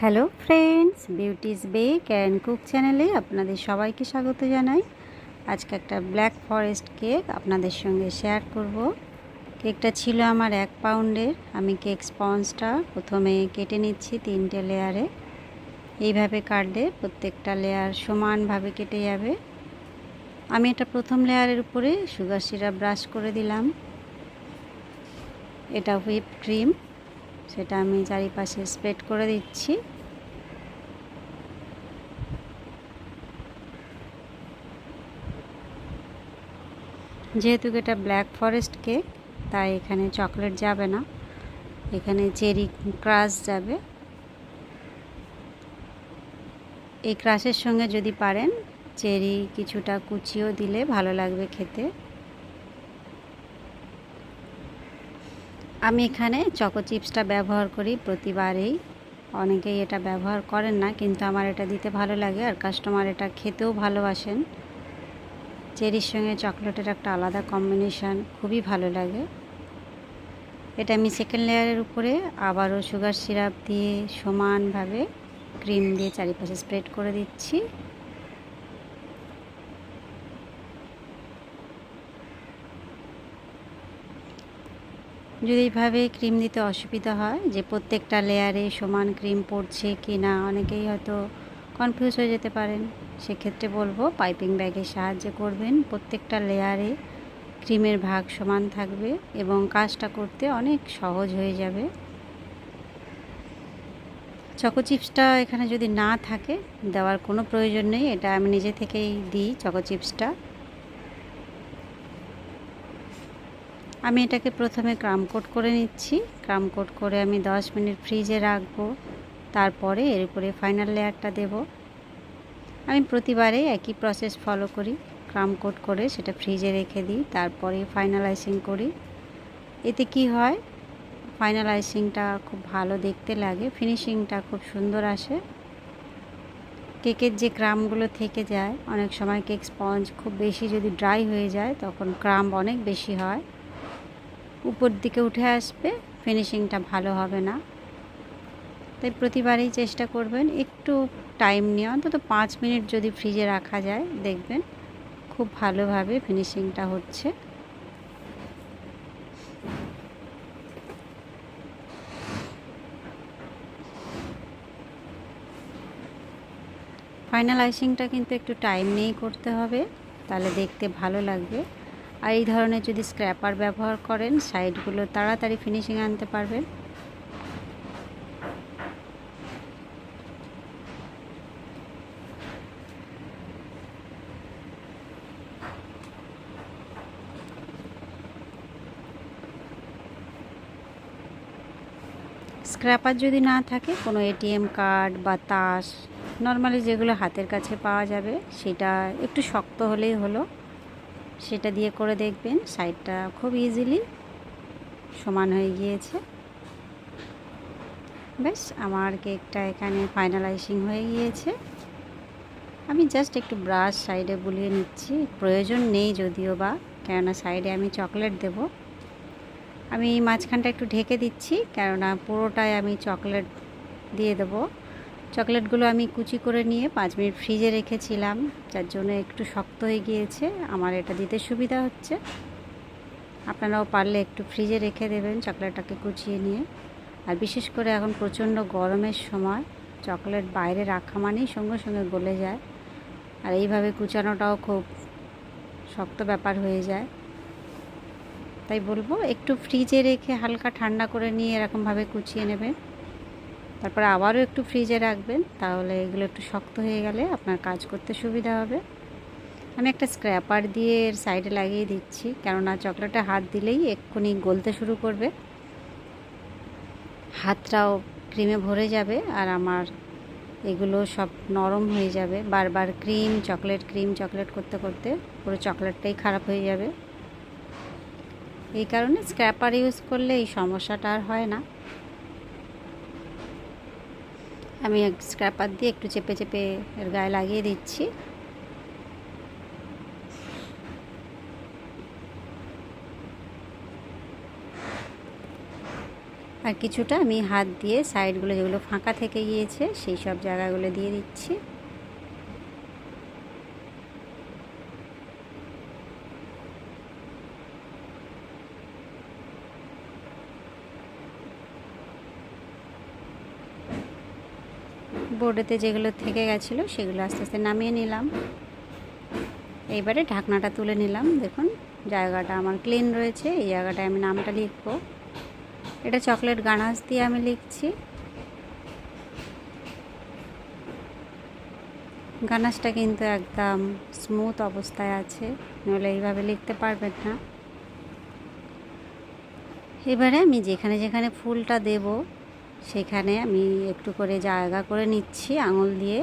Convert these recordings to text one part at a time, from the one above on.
Hello friends, beauty's bake and cook চ্যানেলে আপনাদের সবাইকে স্বাগত জানাই। আজকে একটা ব্ল্যাক ফরেস্ট কেক আপনাদের সঙ্গে শেয়ার করব। কেকটা ছিল আমার 1 পাউন্ডের। আমি কেক স্পঞ্জটা প্রথমে কেটে নিচ্ছি 3টে লেয়ারে। এইভাবে কাটলে প্রত্যেকটা লেয়ার সমানভাবে কেটে যাবে। আমি এটা প্রথম লেয়ারের উপরে সুগার সিরাপ ব্রাশ করে দিলাম। এটা হুইপ ক্রিম, সেটা আমি চারিপাশে স্প্রেড করে দিচ্ছি। যেহেতু এটা ব্ল্যাক ফরেস্ট কেক, তাই এখানে চকলেট যাবে না, এখানে চেরি ক্রাশ যাবে। এই ক্রাশের সঙ্গে যদি পারেন চেরি কিছুটা কুচিও দিলে ভালো লাগবে খেতে। আমি এখানে চকো চিপসটা ব্যবহার করি প্রতিবারেই। অনেকেই এটা ব্যবহার করেন না, কিন্তু আমার এটা দিতে ভালো লাগে আর কাস্টমার এটা খেতেও ভালোবাসেন। চেরির সঙ্গে চকলেটের একটা আলাদা কম্বিনেশান, খুবই ভালো লাগে। এটা আমি সেকেন্ড লেয়ারের উপরে আবারও সুগার সিরাপ দিয়ে সমানভাবে ক্রিম দিয়ে চারিপাশে স্প্রেড করে দিচ্ছি। যদি এইভাবে ক্রিম দিতে অসুবিধা হয় যে প্রত্যেকটা লেয়ারে সমান ক্রিম পড়ছে কি না, অনেকেই হয়তো কনফিউজ হয়ে যেতে পারেন, সেক্ষেত্রে বলবো পাইপিং ব্যাগের সাহায্যে করবেন। প্রত্যেকটা লেয়ারে ক্রিমের ভাগ সমান থাকবে এবং কাজটা করতে অনেক সহজ হয়ে যাবে। চকো চিপসটা এখানে যদি না থাকে দেওয়ার কোনো প্রয়োজন নেই, এটা আমি নিজে থেকেই দিই চকো চিপসটা। আমি এটাকে প্রথমে ক্রাম কোট করে নিচ্ছি। ক্রাম কোট করে আমি 10 মিনিট ফ্রিজে রাখবো, তারপরে এর উপরে ফাইনাল লেয়ারটা দেব। আমি প্রতিবারে একই প্রসেস ফলো করি, ক্রাম কোট করে সেটা ফ্রিজে রেখে দিই, তারপরে ফাইনাল আইসিং করি। এতে কি হয়, ফাইনাল আইসিংটা খুব ভালো দেখতে লাগে, ফিনিশিংটা খুব সুন্দর আসে। কেকের যে ক্রামগুলো থেকে যায়, অনেক সময় কেক স্পঞ্জ খুব বেশি যদি ড্রাই হয়ে যায় তখন ক্রাম্ব অনেক বেশি হয়, উপর দিকে উঠে আসবে, ফিনিশিংটা ভালো হবে না। তাই প্রতিবারেই চেষ্টা করবেন একটু টাইম নিয়ে, অন্তত 5 মিনিট যদি ফ্রিজে রাখা যায় দেখবেন খুব ভালোভাবে ফিনিশিংটা হচ্ছে। ফাইনাল আইসিংটা কিন্তু একটু টাইম নিয়েই করতে হবে, তাহলে দেখতে ভালো লাগবে। আর এই ধরনের যদি স্ক্র্যাপার ব্যবহার করেন সাইডগুলো তাড়াতাড়ি ফিনিশিং আনতে পারবেন। স্ক্র্যাপার যদি না থাকে কোনো এটিএম কার্ড বা তাস, নর্মালি যেগুলো হাতের কাছে পাওয়া যাবে, সেটা একটু শক্ত হলেই হলো, সেটা দিয়ে করে দেখবেন সাইডটা খুব ইজিলি সমান হয়ে গিয়েছে। বেশ, আমার কেকটা এখানে ফাইনালাইজিং হয়ে গিয়েছে। আমি জাস্ট একটু ব্রাশ সাইডে বুলিয়ে নিচ্ছি, প্রয়োজন নেই যদিও বা, কেননা সাইডে আমি চকলেট দেব। আমি মাঝখানটা একটু ঢেকে দিচ্ছি, কেননা পুরোটাই আমি চকলেট দিয়ে দেব। চকলেটগুলো আমি কুচি করে নিয়ে 5 মিনিট ফ্রিজে রেখেছিলাম, যার জন্য একটু শক্ত হয়ে গিয়েছে, আমার এটা দিতে সুবিধা হচ্ছে। আপনারাও পারলে একটু ফ্রিজে রেখে দেবেন চকলেটটাকে কুচিয়ে নিয়ে। আর বিশেষ করে এখন প্রচণ্ড গরমের সময় চকলেট বাইরে রাখা মানেই সঙ্গে সঙ্গে গলে যায়, আর এইভাবে কুচানোটাও খুব শক্ত ব্যাপার হয়ে যায়। তাই বলবো একটু ফ্রিজে রেখে হালকা ঠান্ডা করে নিয়ে এরকমভাবে কুচিয়ে নেবেন, তারপরে আবারও একটু ফ্রিজে রাখবেন, তাহলে এগুলো একটু শক্ত হয়ে গেলে আপনার কাজ করতে সুবিধা হবে। আমি একটা স্ক্র্যাপার দিয়ে এর সাইডে লাগিয়ে দিচ্ছি, কেননা চকলেটে হাত দিলেই এক্ষুনি গলতে শুরু করবে, হাতটাও ক্রিমে ভরে যাবে আর আমার এগুলো সব নরম হয়ে যাবে। বারবার ক্রিম চকলেট করতে করতে পুরো চকলেটটাই খারাপ হয়ে যাবে। এই কারণে স্ক্র্যাপার ইউজ করলে এই সমস্যাটা আর হয় না। আমি স্ক্র্যাপার দিয়ে একটু চেপে চেপে এর গায়ে লাগিয়ে দিচ্ছি। আর কিছুটা আমি হাত দিয়ে সাইডগুলো যেগুলো ফাঁকা থেকে গিয়েছে সেই সব জায়গাগুলো দিয়ে দিচ্ছি। বোর্ডেতে যেগুলো থেকে গেছিলো সেগুলো আস্তে আস্তে নামিয়ে নিলাম। এইবারে ঢাকনাটা তুলে নিলাম। দেখুন জায়গাটা আমার ক্লিন রয়েছে। এই জায়গাটায় আমি নামটা লিখবো। এটা চকলেট গানাশ দিয়ে আমি লিখছি। গানাশটা কিন্তু একদম স্মুথ অবস্থায় আছে, নইলে এইভাবে লিখতে পারবেন না। এবারে আমি যেখানে যেখানে ফুলটা দেব সেখানে আমি একটু করে জায়গা করে নিচ্ছি আঙুল দিয়ে,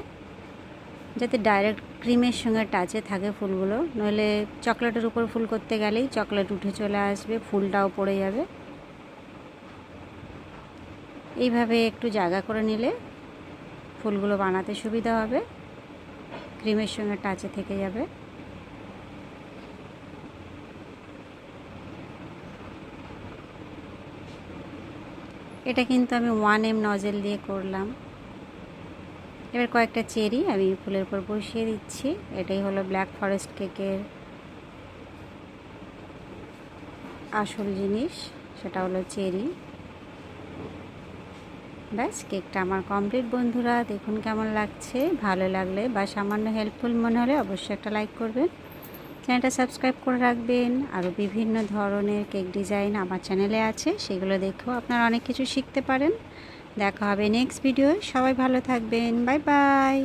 যাতে ডাইরেক্ট ক্রিমের সঙ্গে টাচে থাকে ফুলগুলো, নইলে চকলেটের উপর ফুল করতে গেলেই চকলেট উঠে চলে আসবে, ফুলটাও পড়ে যাবে। এইভাবে একটু জায়গা করে নিলে ফুলগুলো বানাতে সুবিধা হবে, ক্রিমের সঙ্গে টাচে থেকে যাবে। এটা কিন্তু আমি 1M নজেল দিয়ে করলাম। এবার কয়েকটা চেরি আমি ফুলের উপর বসিয়ে দিচ্ছি। এটাই হলো ব্ল্যাক ফরেস্ট কেকের আসল জিনিস, সেটা হলো চেরি। ব্যাস, কেকটা আমার কমপ্লিট বন্ধুরা। দেখুন কেমন লাগছে। ভালো লাগলে বা সামান্য হেল্পফুল মনে হলে অবশ্যই একটা লাইক করবেন, চ্যানেলটা সাবস্ক্রাইব করে রাখবেন। আরও বিভিন্ন ধরনের কেক ডিজাইন আমার চ্যানেলে আছে, সেগুলো দেখেও আপনারা অনেক কিছু শিখতে পারেন। দেখা হবে নেক্সট ভিডিও। সবাই ভালো থাকবেন। Bye bye.